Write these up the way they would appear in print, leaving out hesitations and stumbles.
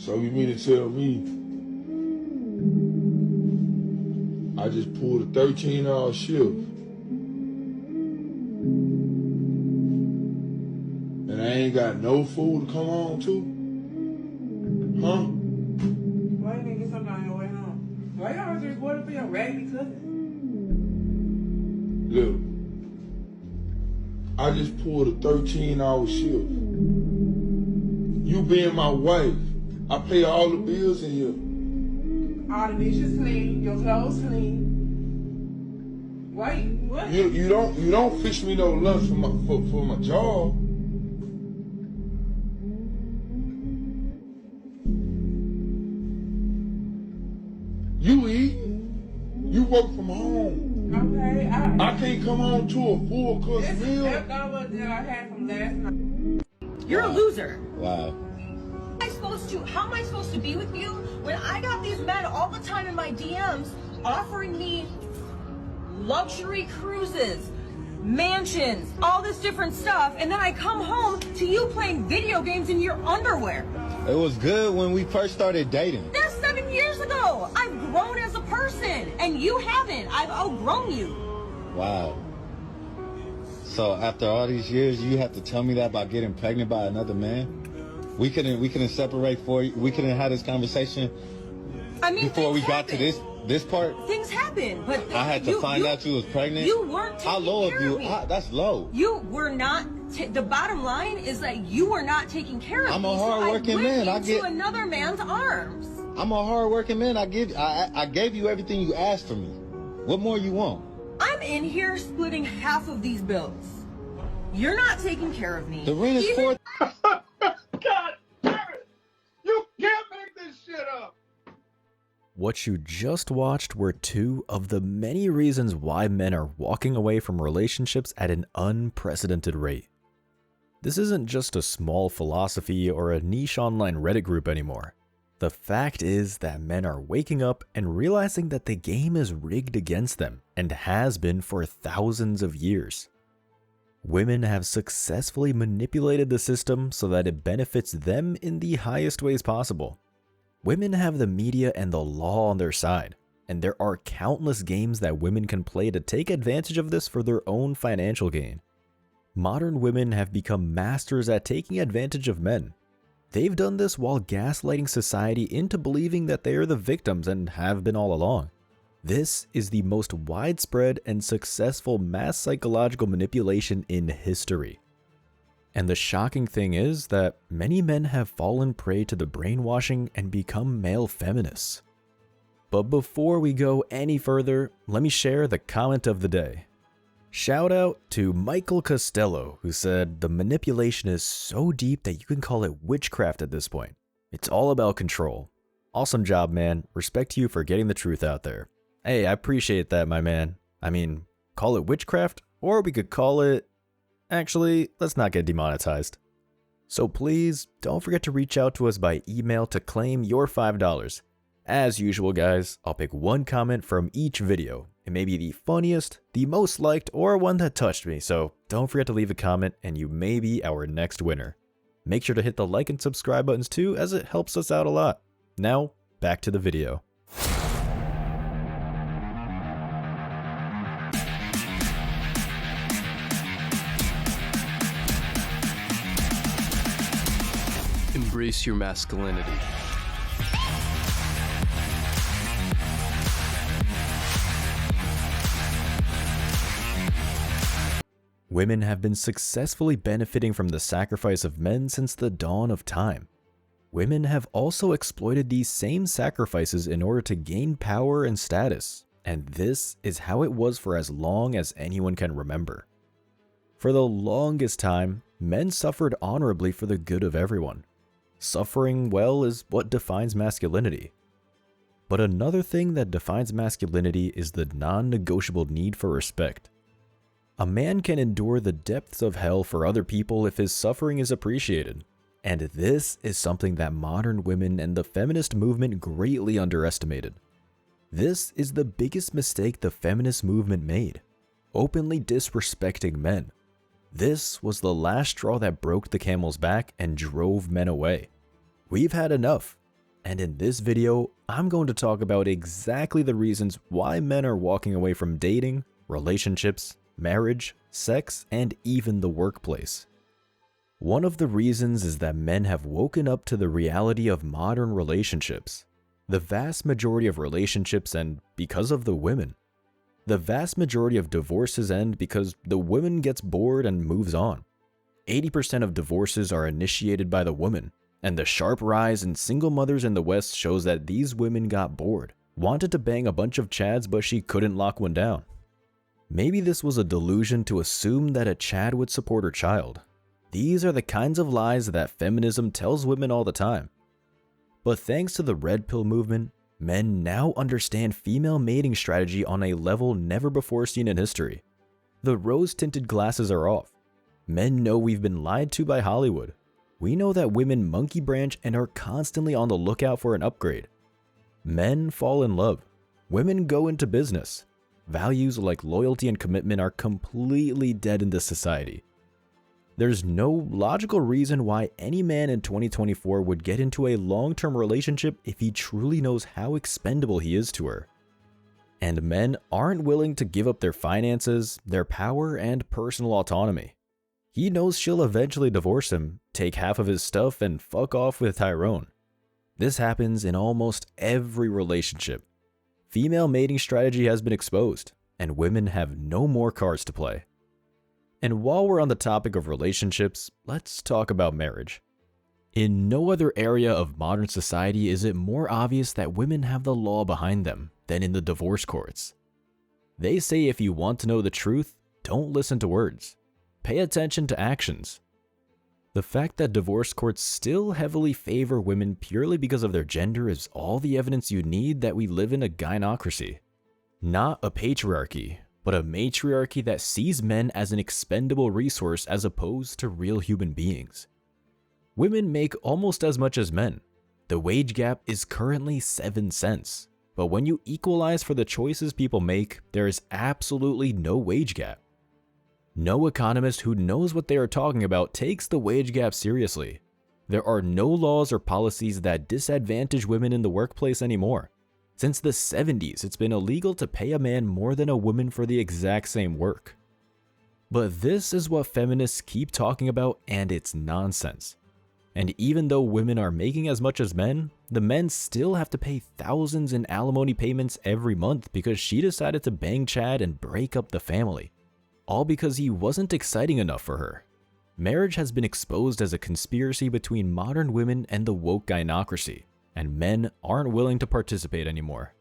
So you mean to tell me I just pulled a 13-hour shift and I ain't got no food to come home to? Huh? Why you didn't get something on your way home? Why you always just waiting for your raggedy cousin? Look, I just pulled a 13-hour shift. You being my wife, I pay all the bills in here. All the dishes clean, your clothes clean. Why? What? You don't fix me no lunch for my job. You eat. You work from home. Okay, I can't come home to a full course this meal. is leftover that I had from last night. You're a loser. Wow. How am I supposed to be with you when I got these men all the time in my DMs offering me luxury cruises, mansions, all this different stuff, and then I come home to you playing video games in your underwear? It was good when we first started dating. That's 7 years ago. I've grown as a person, and you haven't. I've outgrown you. Wow. So after all these years, you have to tell me that about getting pregnant by another man? We couldn't separate for you. We couldn't have this conversation. I mean, before we got to this part. Things happen, but I had to find out you was pregnant. You weren't taking How low care of you? of me. That's low. You were not. The bottom line is that you were not taking care of me. I'm a hard-working man. I to another man's arms. I'm a hard-working man. I gave you everything you asked for me. What more you want? I'm in here splitting half of these bills. You're not taking care of me. The rent is Even- God damn it! You can't make this shit up! What you just watched were two of the many reasons why men are walking away from relationships at an unprecedented rate. This isn't just a small philosophy or a niche online Reddit group anymore. The fact is that men are waking up and realizing that the game is rigged against them and has been for thousands of years. Women have successfully manipulated the system so that it benefits them in the highest ways possible. Women have the media and the law on their side, and there are countless games that women can play to take advantage of this for their own financial gain. Modern women have become masters at taking advantage of men. They've done this while gaslighting society into believing that they are the victims and have been all along. This is the most widespread and successful mass psychological manipulation in history. And the shocking thing is that many men have fallen prey to the brainwashing and become male feminists. But before we go any further, let me share the comment of the day. Shout out to Michael Costello, who said the manipulation is so deep that you can call it witchcraft at this point. It's all about control. Awesome job, man. Respect to you for getting the truth out there. Hey, I appreciate that, my man. I mean, call it witchcraft, or we could call it... Actually, let's not get demonetized. So please, don't forget to reach out to us by email to claim your $5. As usual, guys, I'll pick one comment from each video. It may be the funniest, the most liked, or one that touched me, so don't forget to leave a comment and you may be our next winner. Make sure to hit the like and subscribe buttons too, as it helps us out a lot. Now, back to the video. Embrace your masculinity. Women have been successfully benefiting from the sacrifice of men since the dawn of time. Women have also exploited these same sacrifices in order to gain power and status, and this is how it was for as long as anyone can remember. For the longest time, men suffered honorably for the good of everyone. Suffering well is what defines masculinity. But another thing that defines masculinity is the non-negotiable need for respect. A man can endure the depths of hell for other people if his suffering is appreciated. And this is something that modern women and the feminist movement greatly underestimated. This is the biggest mistake the feminist movement made, openly disrespecting men. This was the last straw that broke the camel's back and drove men away. We've had enough. and in this video, I'm going to talk about exactly the reasons why men are walking away from dating, relationships, marriage, sex, and even the workplace. One of the reasons is that men have woken up to the reality of modern relationships. The vast majority of relationships end because of the women. The vast majority of divorces end because the woman gets bored and moves on. 80% of divorces are initiated by the woman, and the sharp rise in single mothers in the West shows that these women got bored, wanted to bang a bunch of chads but she couldn't lock one down. Maybe this was a delusion to assume that a chad would support her child. These are the kinds of lies that feminism tells women all the time. But thanks to the Red Pill movement, men now understand female mating strategy on a level never before seen in history. The rose-tinted glasses are off. Men know we've been lied to by Hollywood. We know that women monkey branch and are constantly on the lookout for an upgrade. Men fall in love. Women go into business. Values like loyalty and commitment are completely dead in this society. There's no logical reason why any man in 2024 would get into a long-term relationship if he truly knows how expendable he is to her. And men aren't willing to give up their finances, their power, and personal autonomy. He knows she'll eventually divorce him, take half of his stuff, and fuck off with Tyrone. This happens in almost every relationship. Female mating strategy has been exposed, and women have no more cards to play. And while we're on the topic of relationships, let's talk about marriage. In no other area of modern society is it more obvious that women have the law behind them than in the divorce courts. They say if you want to know the truth, don't listen to words. Pay attention to actions. The fact that divorce courts still heavily favor women purely because of their gender is all the evidence you need that we live in a gynocracy. Not a patriarchy, but a matriarchy that sees men as an expendable resource as opposed to real human beings. Women make almost as much as men. The wage gap is currently 7 cents, but when you equalize for the choices people make, there is absolutely no wage gap. No economist who knows what they are talking about takes the wage gap seriously. There are no laws or policies that disadvantage women in the workplace anymore. Since the 70s, it's been illegal to pay a man more than a woman for the exact same work. But this is what feminists keep talking about, and it's nonsense. And even though women are making as much as men, the men still have to pay thousands in alimony payments every month because she decided to bang Chad and break up the family. All because he wasn't exciting enough for her. Marriage has been exposed as a conspiracy between modern women and the woke gynocracy, and men aren't willing to participate anymore.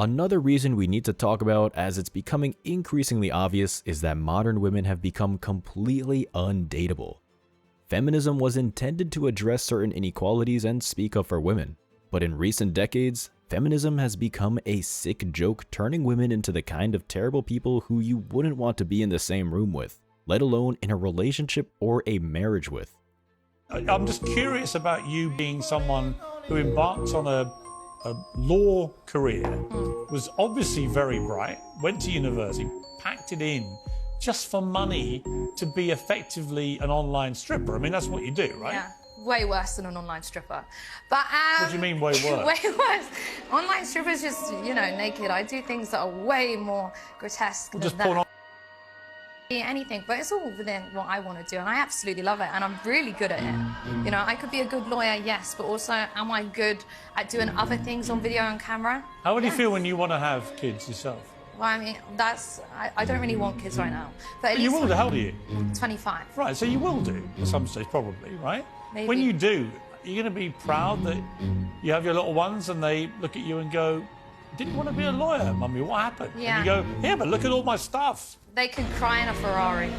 Another reason we need to talk about, as it's becoming increasingly obvious, is that modern women have become completely undateable. Feminism was intended to address certain inequalities and speak up for women, but in recent decades, feminism has become a sick joke, turning women into the kind of terrible people who you wouldn't want to be in the same room with, let alone in a relationship or a marriage with. I'm just curious about you being someone who embarked on a law career, was obviously very bright, went to university, packed it in just for money to be effectively an online stripper. I mean, that's what you do, right? Yeah, way worse than an online stripper. But what do you mean way worse? Way worse. Online strippers just, you know, naked. I do things that are way more grotesque than just that. porn. Anything, but it's all within what I want to do, and I absolutely love it, and I'm really good at it. You know, I could be a good lawyer, yes, but also, am I good at doing other things on video and camera? How would you feel when you want to have kids yourself? Well, I mean, I don't really want kids right now. But at You least will do, how old are you? 25. Right, so you will do at some stage, probably, right? Maybe. When you do, you're going to be proud that you have your little ones and they look at you and go, didn't want to be a lawyer, Mummy, what happened? Yeah. And you go, yeah, but look at all my stuff. They could cry in a Ferrari.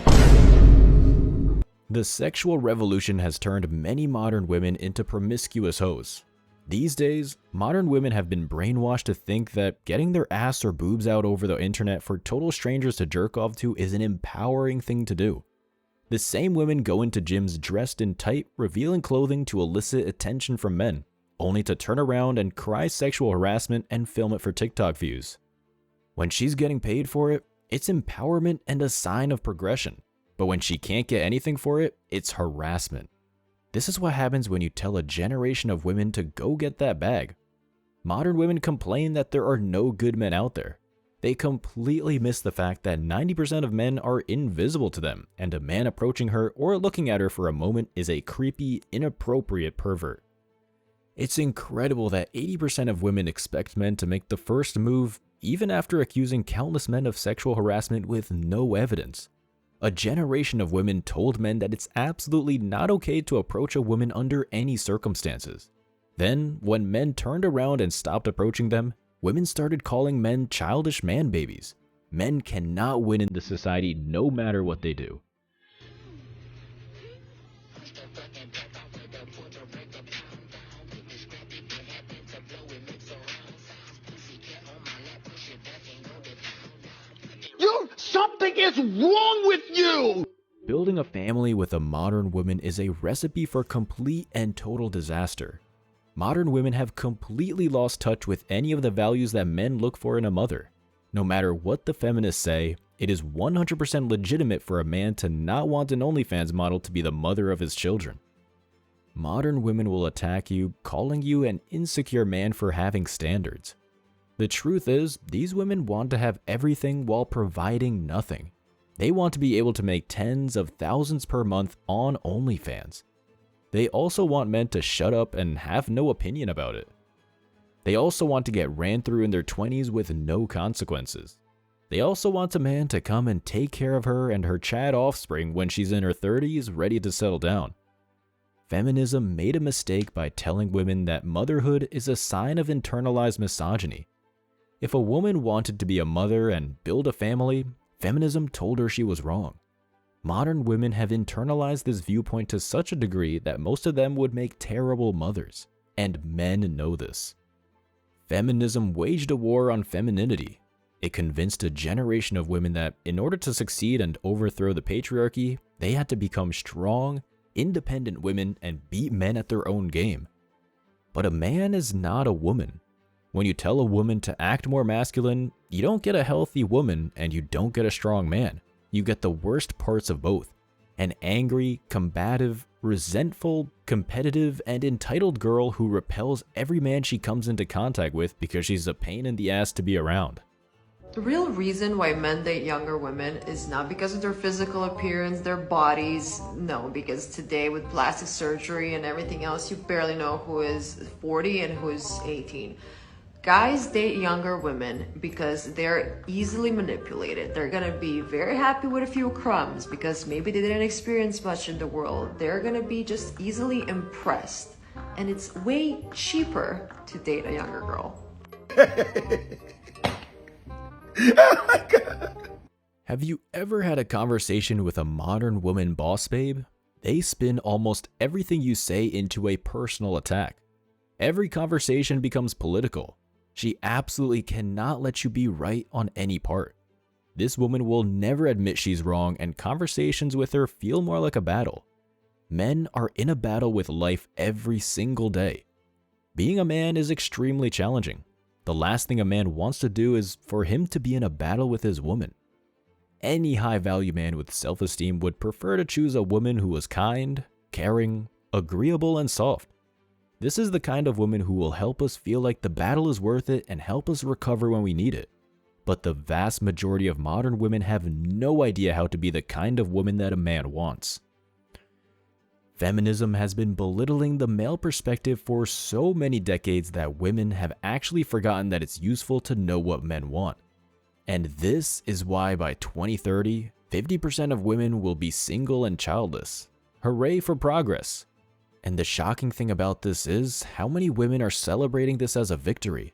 The sexual revolution has turned many modern women into promiscuous hoes. These days, modern women have been brainwashed to think that getting their ass or boobs out over the internet for total strangers to jerk off to is an empowering thing to do. The same women go into gyms dressed in tight, revealing clothing to elicit attention from men, only to turn around and cry sexual harassment and film it for TikTok views. When she's getting paid for it, it's empowerment and a sign of progression. But when she can't get anything for it, it's harassment. This is what happens when you tell a generation of women to go get that bag. Modern women complain that there are no good men out there. They completely miss the fact that 90% of men are invisible to them, and a man approaching her or looking at her for a moment is a creepy, inappropriate pervert. It's incredible that 80% of women expect men to make the first move, even after accusing countless men of sexual harassment with no evidence. A generation of women told men that it's absolutely not okay to approach a woman under any circumstances. Then, when men turned around and stopped approaching them, women started calling men childish man babies. Men cannot win in this society no matter what they do. Something is wrong with you! Building a family with a modern woman is a recipe for complete and total disaster. Modern women have completely lost touch with any of the values that men look for in a mother. No matter what the feminists say, it is 100% legitimate for a man to not want an OnlyFans model to be the mother of his children. Modern women will attack you, calling you an insecure man for having standards. The truth is, these women want to have everything while providing nothing. They want to be able to make tens of thousands per month on OnlyFans. They also want men to shut up and have no opinion about it. They also want to get ran through in their 20s with no consequences. They also want a man to come and take care of her and her Chad offspring when she's in her 30s ready to settle down. Feminism made a mistake by telling women that motherhood is a sign of internalized misogyny. If a woman wanted to be a mother and build a family, feminism told her she was wrong. Modern women have internalized this viewpoint to such a degree that most of them would make terrible mothers, and men know this. Feminism waged a war on femininity. It convinced a generation of women that in order to succeed and overthrow the patriarchy, they had to become strong, independent women and beat men at their own game. But a man is not a woman. When you tell a woman to act more masculine, you don't get a healthy woman and you don't get a strong man. You get the worst parts of both. An angry, combative, resentful, competitive, and entitled girl who repels every man she comes into contact with because she's a pain in the ass to be around. The real reason why men date younger women is not because of their physical appearance, their bodies. No, because today with plastic surgery and everything else, you barely know who is 40 and who is 18. Guys date younger women because they're easily manipulated. They're gonna be very happy with a few crumbs because maybe they didn't experience much in the world. They're gonna be just easily impressed. And it's way cheaper to date a younger girl. Oh my God. Have you ever had a conversation with a modern woman boss babe? They spin almost everything you say into a personal attack. Every conversation becomes political. She absolutely cannot let you be right on any part. This woman will never admit she's wrong, and conversations with her feel more like a battle. Men are in a battle with life every single day. Being a man is extremely challenging. The last thing a man wants to do is for him to be in a battle with his woman. Any high-value man with self-esteem would prefer to choose a woman who is kind, caring, agreeable, and soft. This is the kind of woman who will help us feel like the battle is worth it and help us recover when we need it. But the vast majority of modern women have no idea how to be the kind of woman that a man wants. Feminism has been belittling the male perspective for so many decades that women have actually forgotten that it's useful to know what men want. And this is why by 2030, 50% of women will be single and childless. Hooray for progress! And the shocking thing about this is how many women are celebrating this as a victory.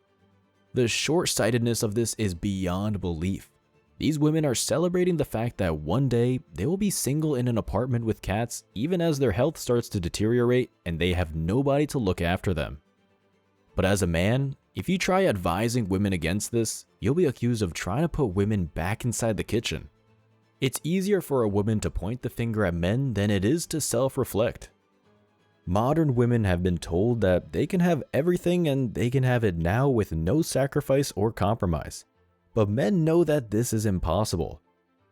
The short-sightedness of this is beyond belief. These women are celebrating the fact that one day they will be single in an apartment with cats even as their health starts to deteriorate and they have nobody to look after them. But as a man, if you try advising women against this, you'll be accused of trying to put women back inside the kitchen. It's easier for a woman to point the finger at men than it is to self-reflect. Modern women have been told that they can have everything and they can have it now with no sacrifice or compromise. But men know that this is impossible.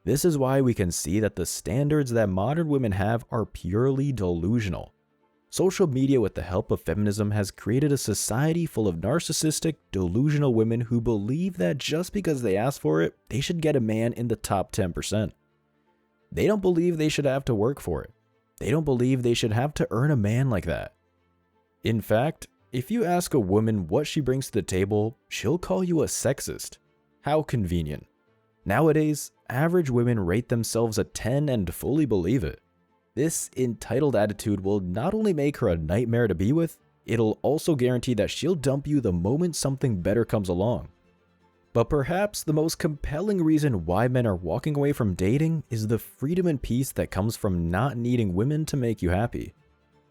This is why we can see that the standards that modern women have are purely delusional. Social media, with the help of feminism, has created a society full of narcissistic, delusional women who believe that just because they ask for it, they should get a man in the top 10%. They don't believe they should have to work for it. They don't believe they should have to earn a man like that. In fact, if you ask a woman what she brings to the table, she'll call you a sexist. How convenient. Nowadays, average women rate themselves a 10 and fully believe it. This entitled attitude will not only make her a nightmare to be with, it'll also guarantee that she'll dump you the moment something better comes along. But perhaps the most compelling reason why men are walking away from dating is the freedom and peace that comes from not needing women to make you happy.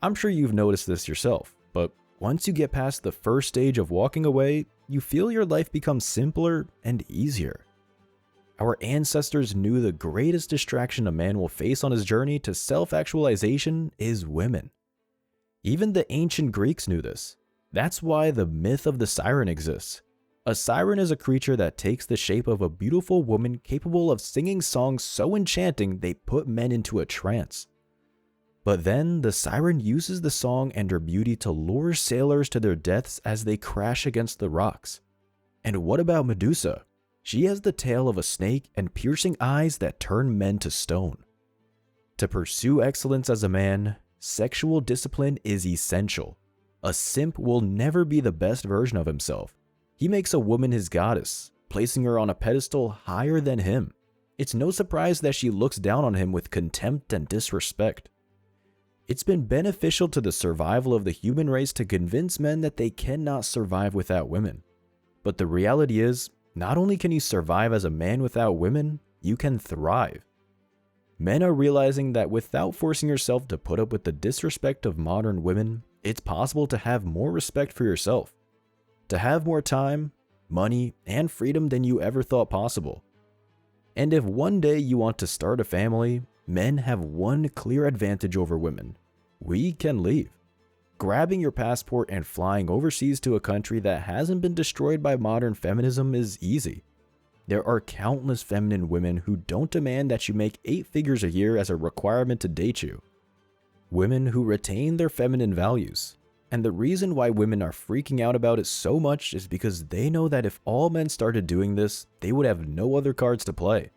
I'm sure you've noticed this yourself, but once you get past the first stage of walking away, you feel your life becomes simpler and easier. Our ancestors knew the greatest distraction a man will face on his journey to self-actualization is women. Even the ancient Greeks knew this. That's why the myth of the siren exists. A siren is a creature that takes the shape of a beautiful woman capable of singing songs so enchanting they put men into a trance. But then the siren uses the song and her beauty to lure sailors to their deaths as they crash against the rocks. And what about Medusa? She has the tail of a snake and piercing eyes that turn men to stone. To pursue excellence as a man, sexual discipline is essential. A simp will never be the best version of himself. He makes a woman his goddess, placing her on a pedestal higher than him. It's no surprise that she looks down on him with contempt and disrespect. It's been beneficial to the survival of the human race to convince men that they cannot survive without women. But the reality is, not only can you survive as a man without women, you can thrive. Men are realizing that without forcing yourself to put up with the disrespect of modern women, it's possible to have more respect for yourself. To have more time, money, and freedom than you ever thought possible. And if one day you want to start a family, men have one clear advantage over women. We can leave. Grabbing your passport and flying overseas to a country that hasn't been destroyed by modern feminism is easy. There are countless feminine women who don't demand that you make 8 figures a year as a requirement to date you. Women who retain their feminine values. And the reason why women are freaking out about it so much is because they know that if all men started doing this, they would have no other cards to play.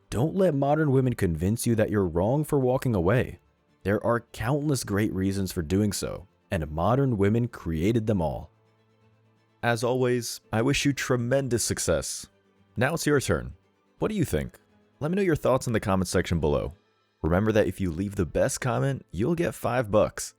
Don't let modern women convince you that you're wrong for walking away. There are countless great reasons for doing so, and modern women created them all. As always, I wish you tremendous success. Now it's your turn. What do you think? Let me know your thoughts in the comment section below. Remember that if you leave the best comment, you'll get $5.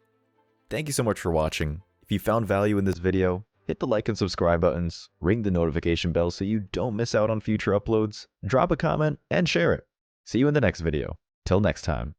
Thank you so much for watching. If you found value in this video, hit the like and subscribe buttons, ring the notification bell so you don't miss out on future uploads, drop a comment, and share it. See you in the next video. Till next time.